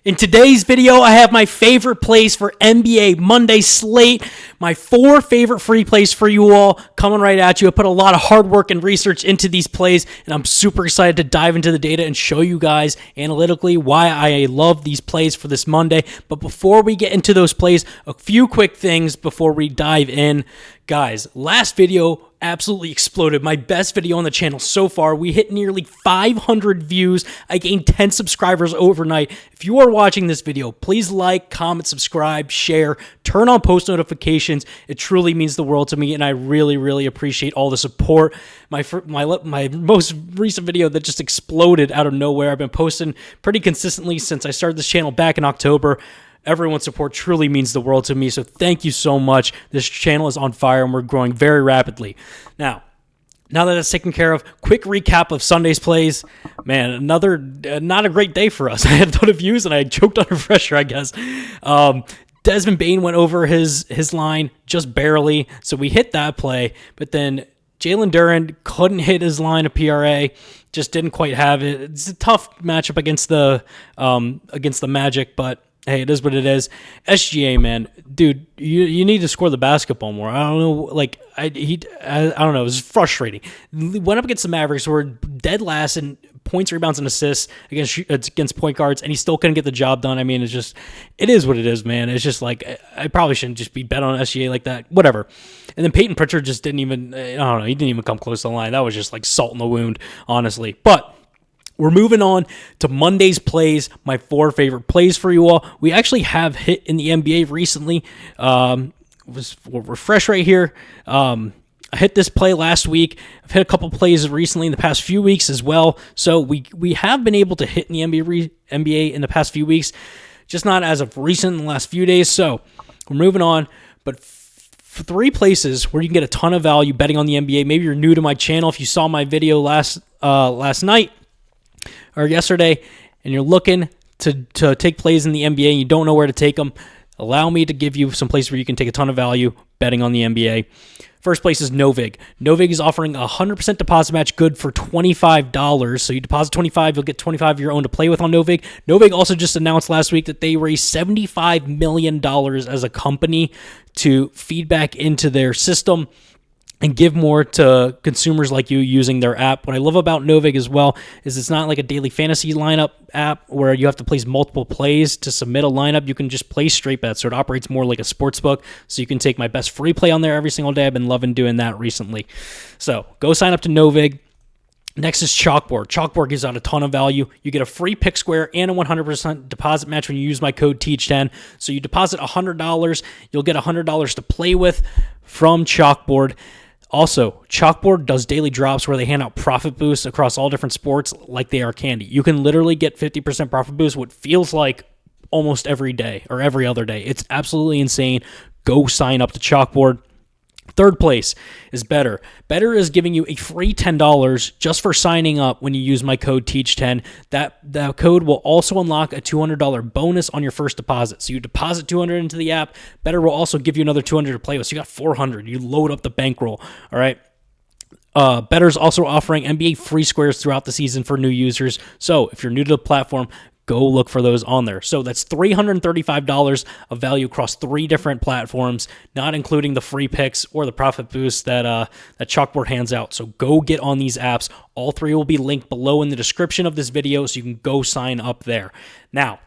In today's video, I have my favorite plays for NBA Monday slate. My 4 favorite free plays for you all coming right at you. I put a lot of hard work and research into these plays, and I'm super excited to dive into the data and show you guys analytically why I love these plays for this Monday. But before we get into those plays, a few quick things before we dive in. Guys, last video absolutely exploded. My best video on the channel so far. We hit nearly 500 views. I gained 10 subscribers overnight. If you are watching this video, please like, comment, subscribe, share, turn on post notifications. It truly means the world to me, and I really, really appreciate all the support. My most recent video that just exploded out of nowhere. I've been posting pretty consistently since I started this channel back in October. Everyone's support truly means the world to me, so thank you so much. This channel is on fire, and we're growing very rapidly. Now that that's taken care of, quick recap of Sunday's plays. Man, another not a great day for us. I had a ton of views, and I choked under pressure, I guess. Desmond Bane went over his line just barely, so we hit that play, but then Jalen Duren couldn't hit his line of PRA, just didn't quite have it. It's a tough matchup against the Magic, but hey, it is what it is. SGA, man, dude, you need to score the basketball more. I don't know, I don't know. It was frustrating. Went up against the Mavericks, who were dead last in points, rebounds, and assists against point guards, and he still couldn't get the job done. I mean, it is what it is, man. It's just like, I probably shouldn't just be bet on SGA like that. Whatever. And then Peyton Pritchard just didn't even, I don't know, he didn't even come close to the line. That was just like salt in the wound, honestly. But we're moving on to Monday's plays, my 4 favorite plays for you all. We actually have hit in the NBA recently. We'll refresh right here. I hit this play last week. I've hit a couple plays recently in the past few weeks as well. So we have been able to hit in the NBA in the past few weeks, just not as of recent in the last few days. So we're moving on. But 3 places where you can get a ton of value betting on the NBA. Maybe you're new to my channel. If you saw my video last night or yesterday, and you're looking to take plays in the NBA and you don't know where to take them, allow me to give you some places where you can take a ton of value betting on the NBA. First place is Novig. Novig is offering a 100% deposit match good for $25. So you deposit $25, you'll get $25 of your own to play with on Novig. Novig also just announced last week that they raised $75 million as a company to feed back into their system and give more to consumers like you using their app. What I love about Novig as well is it's not like a daily fantasy lineup app where you have to place multiple plays to submit a lineup. You can just place straight bets, so it operates more like a sports book. So you can take my best free play on there every single day. I've been loving doing that recently. So go sign up to Novig. Next is Chalkboard. Chalkboard gives out a ton of value. You get a free pick square and a 100% deposit match when you use my code TEACH10. So you deposit $100, you'll get $100 to play with from Chalkboard. Also, Chalkboard does daily drops where they hand out profit boosts across all different sports like they are candy. You can literally get 50% profit boost, what feels like almost every day or every other day. It's absolutely insane. Go sign up to Chalkboard. Third place is Betr. Betr is giving you a free $10 just for signing up when you use my code TEACH10. That code will also unlock a $200 bonus on your first deposit. So you deposit $200 into the app. Betr will also give you another $200 to play with. So you got $400. You load up the bankroll. All right. Betr is also offering NBA free squares throughout the season for new users. So if you're new to the platform, go look for those on there. So that's $335 of value across 3 different platforms, not including the free picks or the profit boost that Chalkboard hands out. So go get on these apps. All 3 will be linked below in the description of this video, so you can go sign up there. Now,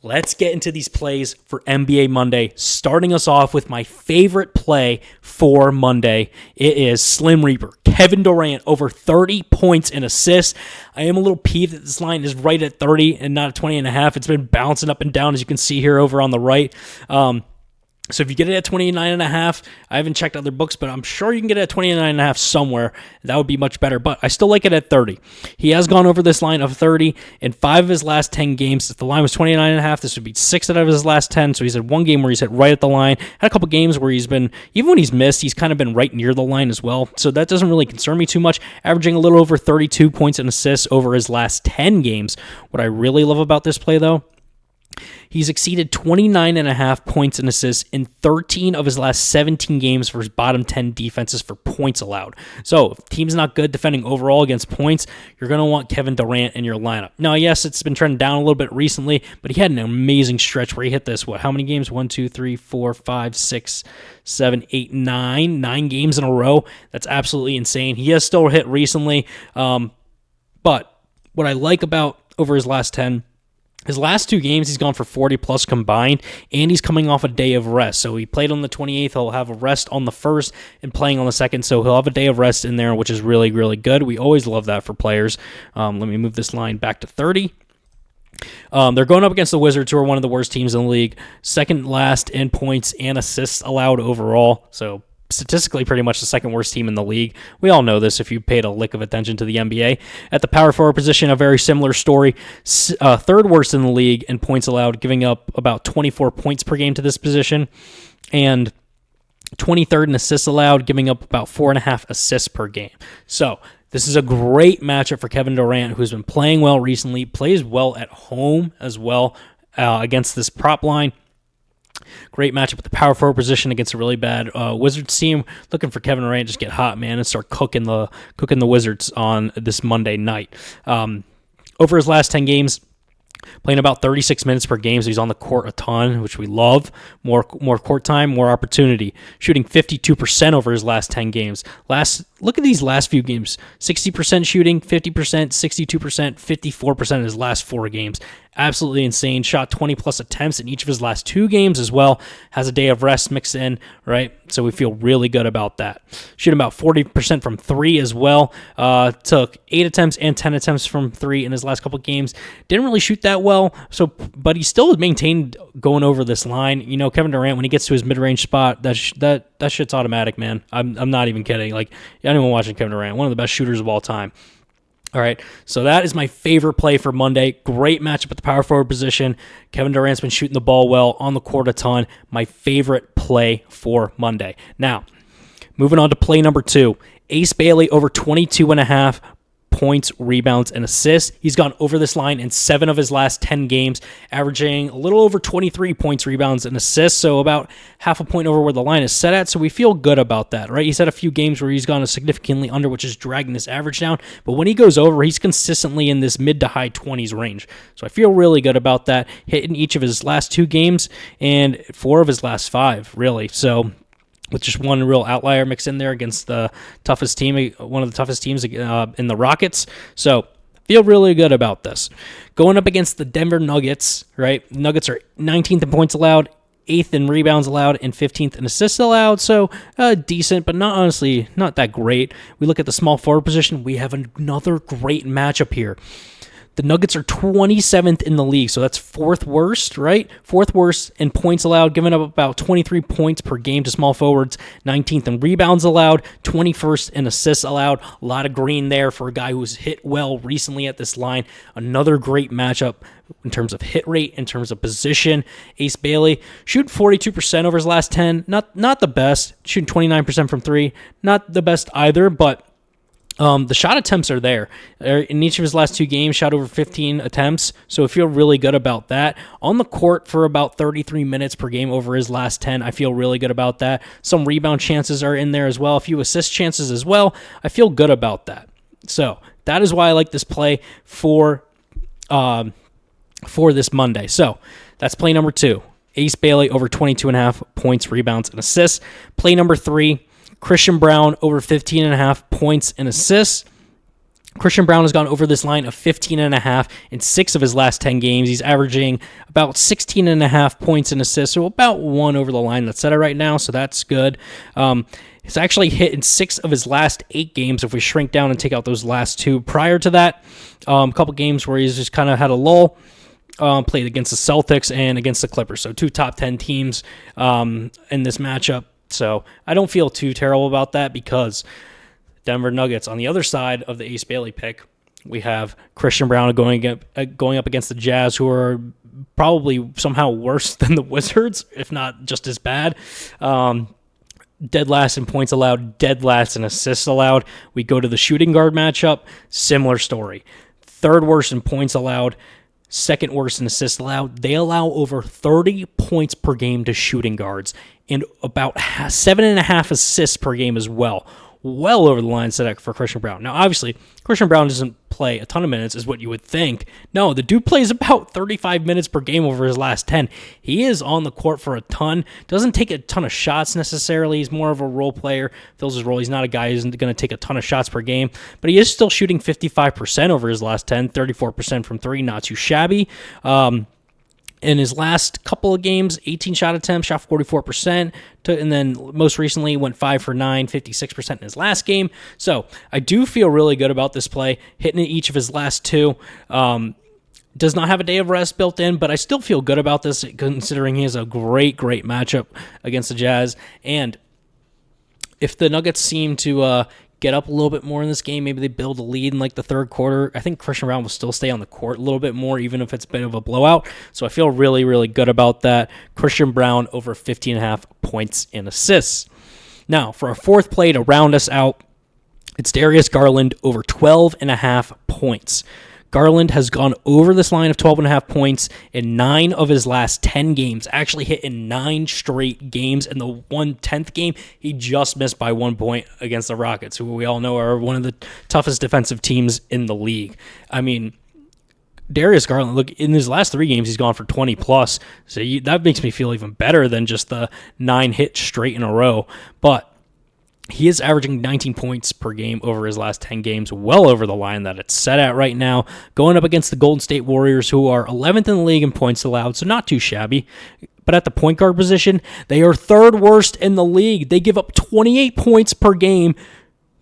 let's get into these plays for NBA Monday, starting us off with my favorite play for Monday. It is Slim Reaper. Kevin Durant over 30 points and assists. I am a little peeved that this line is right at 30 and not at 20.5. It's been bouncing up and down, as you can see here over on the right. So if you get it at 29.5, I haven't checked other books, but I'm sure you can get it at 29.5 somewhere. That would be much better, but I still like it at 30. He has gone over this line of 30 in 5 of his last 10 games. If the line was 29.5, this would be 6 out of his last 10. So he's had one game where he's hit right at the line. Had a couple games where he's been, even when he's missed, he's kind of been right near the line as well. So that doesn't really concern me too much. Averaging a little over 32 points and assists over his last 10 games. What I really love about this play, though, He's exceeded 29.5 points and assists in 13 of his last 17 games for his bottom 10 defenses for points allowed. So if team's not good defending overall against points, you're going to want Kevin Durant in your lineup. Now, yes, it's been trending down a little bit recently, but he had an amazing stretch where he hit this, how many games? 1, 2, 3, 4, 5, 6, 7, 8, 9. 9 games in a row. That's absolutely insane. He has still hit recently, but what I like about over his last 10, his last 2 games, he's gone for 40-plus combined, and he's coming off a day of rest. So he played on the 28th. He'll have a rest on the 1st and playing on the 2nd, so he'll have a day of rest in there, which is really, really good. We always love that for players. Let me move this line back to 30. They're going up against the Wizards, who are one of the worst teams in the league, second last in points and assists allowed overall, so statistically pretty much the second worst team in the league. We all know this if you paid a lick of attention to the NBA. At the power forward position, a very similar story. Third worst in the league in points allowed, giving up about 24 points per game to this position, and 23rd in assists allowed, giving up about 4.5 assists per game. So this is a great matchup for Kevin Durant, who's been playing well recently, plays well at home as well against this prop line. Great matchup at the power forward position against a really bad Wizards team. Looking for Kevin Durant to just get hot, man, and start cooking the Wizards on this Monday night. Over his last 10 games, playing about 36 minutes per game, so he's on the court a ton, which we love. More court time, more opportunity. Shooting 52% over his last 10 games. Look at these last few games. 60% shooting, 50%, 62%, 54% in his last 4 games. Absolutely insane. Shot 20-plus attempts in each of his last 2 games as well. Has a day of rest mixed in, right? So we feel really good about that. Shooting about 40% from 3 as well. Took 8 attempts and 10 attempts from 3 in his last couple games. Didn't really shoot that well, but he still maintained going over this line. You know, Kevin Durant, when he gets to his mid-range spot, that shit's automatic, man. I'm not even kidding. Like, anyone watching Kevin Durant, one of the best shooters of all time. All right, so that is my favorite play for Monday. Great matchup at the power forward position. Kevin Durant's been shooting the ball well, on the court a ton. My favorite play for Monday. Now, moving on to play number 2. Ace Bailey over 22.5 points, rebounds, and assists. He's gone over this line in 7 of his last 10 games, averaging a little over 23 points, rebounds, and assists, so about half a point over where the line is set at, so we feel good about that, right? He's had a few games where he's gone significantly under, which is dragging this average down, but when he goes over, he's consistently in this mid to high 20s range, so I feel really good about that, hitting each of his last 2 games and 4 of his last 5, really, so with just one real outlier mixed in there against the toughest team, one of the toughest teams in the Rockets. So feel really good about this. Going up against the Denver Nuggets, right? Nuggets are 19th in points allowed, 8th in rebounds allowed, and 15th in assists allowed. So decent, but not that great. We look at the small forward position. We have another great matchup here. The Nuggets are 27th in the league, so that's 4th worst, right? 4th worst in points allowed, giving up about 23 points per game to small forwards, 19th in rebounds allowed, 21st in assists allowed. A lot of green there for a guy who's hit well recently at this line. Another great matchup in terms of hit rate, in terms of position. Ace Bailey shooting 42% over his last 10. Not the best. Shooting 29% from 3. Not the best either, but the shot attempts are there. In each of his last 2 games, shot over 15 attempts, so I feel really good about that. On the court for about 33 minutes per game over his last 10, I feel really good about that. Some rebound chances are in there as well, a few assist chances as well. I feel good about that. So that is why I like this play for this Monday. So that's play number 2. Ace Bailey over 22.5 points, rebounds, and assists. Play number 3. Christian Braun over 15.5 points and assists. Christian Braun has gone over this line of 15.5 in 6 of his last 10 games. He's averaging about 16.5 points and assists, so about 1 over the line that's set right now, so that's good. He's actually hit in 6 of his last 8 games if we shrink down and take out those last 2 prior to that. A couple games where he's just kind of had a lull. Played against the Celtics and against the Clippers, so 2 top 10 teams in this matchup. So I don't feel too terrible about that because Denver Nuggets, on the other side of the Ace Bailey pick, we have Christian Braun going up against the Jazz, who are probably somehow worse than the Wizards, if not just as bad. Dead last in points allowed, dead last in assists allowed. We go to the shooting guard matchup, similar story. 3rd worst in points allowed, second worst in assists allowed. They allow over 30 points per game to shooting guards and about 7.5 assists per game as well. Well over the line set for Christian Braun. Now, obviously, Christian Braun doesn't play a ton of minutes, is what you would think. No, the dude plays about 35 minutes per game over his last 10. He is on the court for a ton. Doesn't take a ton of shots necessarily. He's more of a role player. Fills his role. He's not a guy who's going to take a ton of shots per game, but he is still shooting 55% over his last 10, 34% from three. Not too shabby. In his last couple of games, 18 shot attempts, shot 44%, and then most recently went 5 for 9, 56% in his last game. So I do feel really good about this play, hitting each of his last two. Does not have a day of rest built in, but I still feel good about this considering he has a great matchup against the Jazz. And if the Nuggets seem to get up a little bit more in this game, maybe they build a lead in like the third quarter, I think Christian Braun will still stay on the court a little bit more, even if it's a bit of a blowout. So I feel really, really good about that. Christian Braun over 15.5 points and assists. Now, for our fourth play to round us out, it's Darius Garland over 12.5 points. Garland has gone over this line of 12.5 points in 9 of his last 10 games, actually hit in 9 straight games. In the 1/10th game, he just missed by 1 point against the Rockets, who we all know are one of the toughest defensive teams in the league. I mean, Darius Garland, look, in his last 3 games, he's gone for 20 plus. So that makes me feel even better than just the 9 hits straight in a row. But he is averaging 19 points per game over his last 10 games, well over the line that it's set at right now, going up against the Golden State Warriors, who are 11th in the league in points allowed, so not too shabby. But at the point guard position, they are 3rd worst in the league. They give up 28 points per game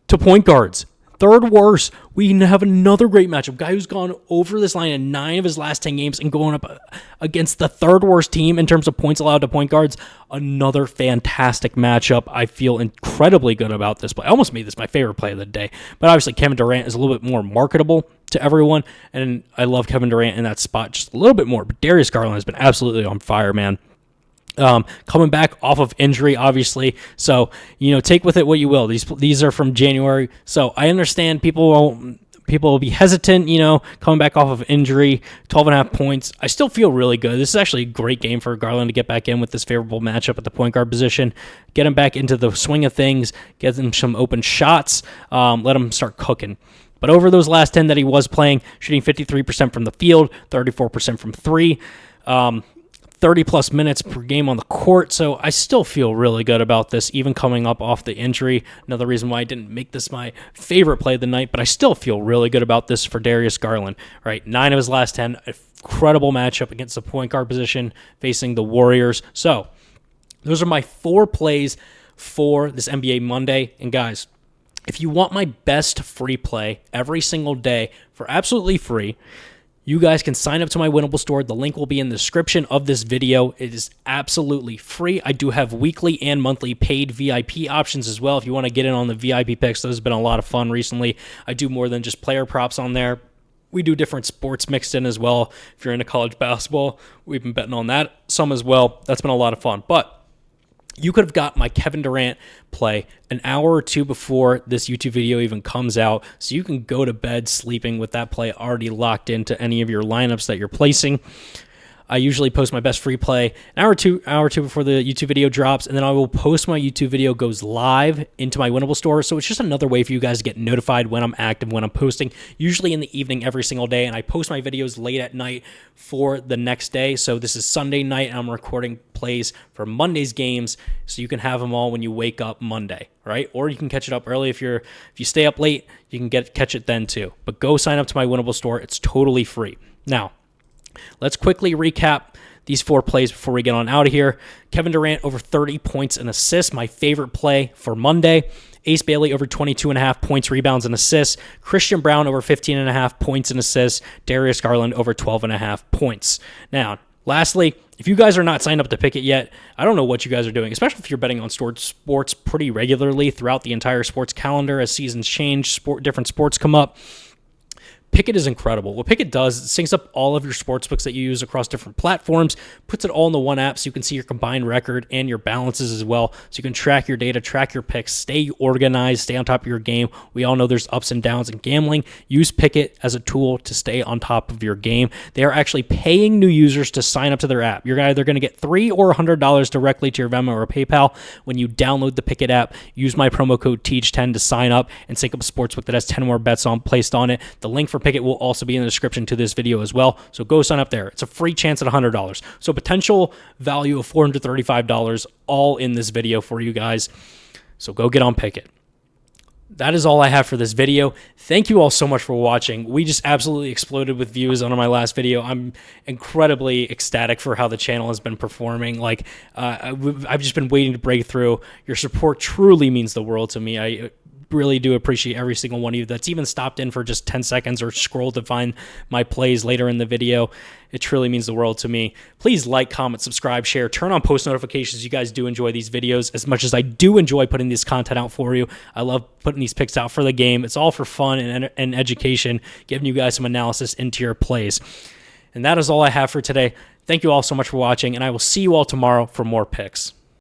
to point guards. 3rd worst. We have another great matchup. Guy who's gone over this line in 9 of his last 10 games and going up against the 3rd worst team in terms of points allowed to point guards. Another fantastic matchup. I feel incredibly good about this play. I almost made this my favorite play of the day. But obviously Kevin Durant is a little bit more marketable to everyone, and I love Kevin Durant in that spot just a little bit more. But Darius Garland has been absolutely on fire, man. Coming back off of injury, obviously. So, take with it what you will. These are from January. So I understand people will be hesitant, coming back off of injury, 12.5 points. I still feel really good. This is actually a great game for Garland to get back in with this favorable matchup at the point guard position, get him back into the swing of things, get him some open shots, let him start cooking. But over those last 10 that he was playing, shooting 53% from the field, 34% from 3, 30-plus minutes per game on the court, so I still feel really good about this, even coming up off the injury. Another reason why I didn't make this my favorite play of the night, but I still feel really good about this for Darius Garland. Right, 9 of his last 10, incredible matchup against the point guard position, facing the Warriors. So, those are my 4 plays for this NBA Monday, and guys, if you want my best free play every single day for absolutely free, you guys can sign up to my Winible store. The link will be in the description of this video. It is absolutely free. I do have weekly and monthly paid VIP options as well. If you want to get in on the VIP picks, those have been a lot of fun recently. I do more than just player props on there. We do different sports mixed in as well. If you're into college basketball, we've been betting on that some as well. That's been a lot of fun. But you could have got my Kevin Durant play an hour or 2 before this YouTube video even comes out, so you can go to bed sleeping with that play already locked into any of your lineups that you're placing. I usually post my best free play an hour or two before the YouTube video drops, and then I will post my YouTube video goes live into my Winible store. So it's just another way for you guys to get notified when I'm active, when I'm posting, usually in the evening every single day, and I post my videos late at night for the next day. So this is Sunday night, and I'm recording plays for Monday's games, so you can have them all when you wake up Monday, right? Or you can catch it up early if you stay up late, you can catch it then too. But go sign up to my Winible store. It's totally free. Now, let's quickly recap these 4 plays before we get on out of here. Kevin Durant over 30 points and assists, my favorite play for Monday. Ace Bailey over 22.5 points, rebounds, and assists. Christian Braun over 15.5 points and assists. Darius Garland over 12.5 points. Now, lastly, if you guys are not signed up to Pikkit yet, I don't know what you guys are doing, especially if you're betting on sports pretty regularly throughout the entire sports calendar as seasons change, different sports come up. Pikkit is incredible. What Pikkit does, it syncs up all of your sportsbooks that you use across different platforms, puts it all into one app so you can see your combined record and your balances as well. So you can track your data, track your picks, stay organized, stay on top of your game. We all know there's ups and downs in gambling. Use Pikkit as a tool to stay on top of your game. They are actually paying new users to sign up to their app. You're either going to get $3 or $100 directly to your Venmo or PayPal when you download the Pikkit app. Use my promo code TEACH10 to sign up and sync up a sportsbook that has 10 more bets placed on it. The link for Pikkit will also be in the description to this video as well. So go sign up there. It's a free chance at $100. So potential value of $435 all in this video for you guys. So go get on Pikkit. That is all I have for this video. Thank you all so much for watching. We just absolutely exploded with views on my last video. I'm incredibly ecstatic for how the channel has been performing. I've just been waiting to break through. Your support truly means the world to me. I really do appreciate every single one of you that's even stopped in for just 10 seconds or scrolled to find my plays later in the video. It truly means the world to me. Please like, comment, subscribe, share, turn on post notifications. You guys do enjoy these videos as much as I do enjoy putting this content out for you. I love putting these picks out for the game. It's all for fun and education, giving you guys some analysis into your plays. And that is all I have for today. Thank you all so much for watching, and I will see you all tomorrow for more picks.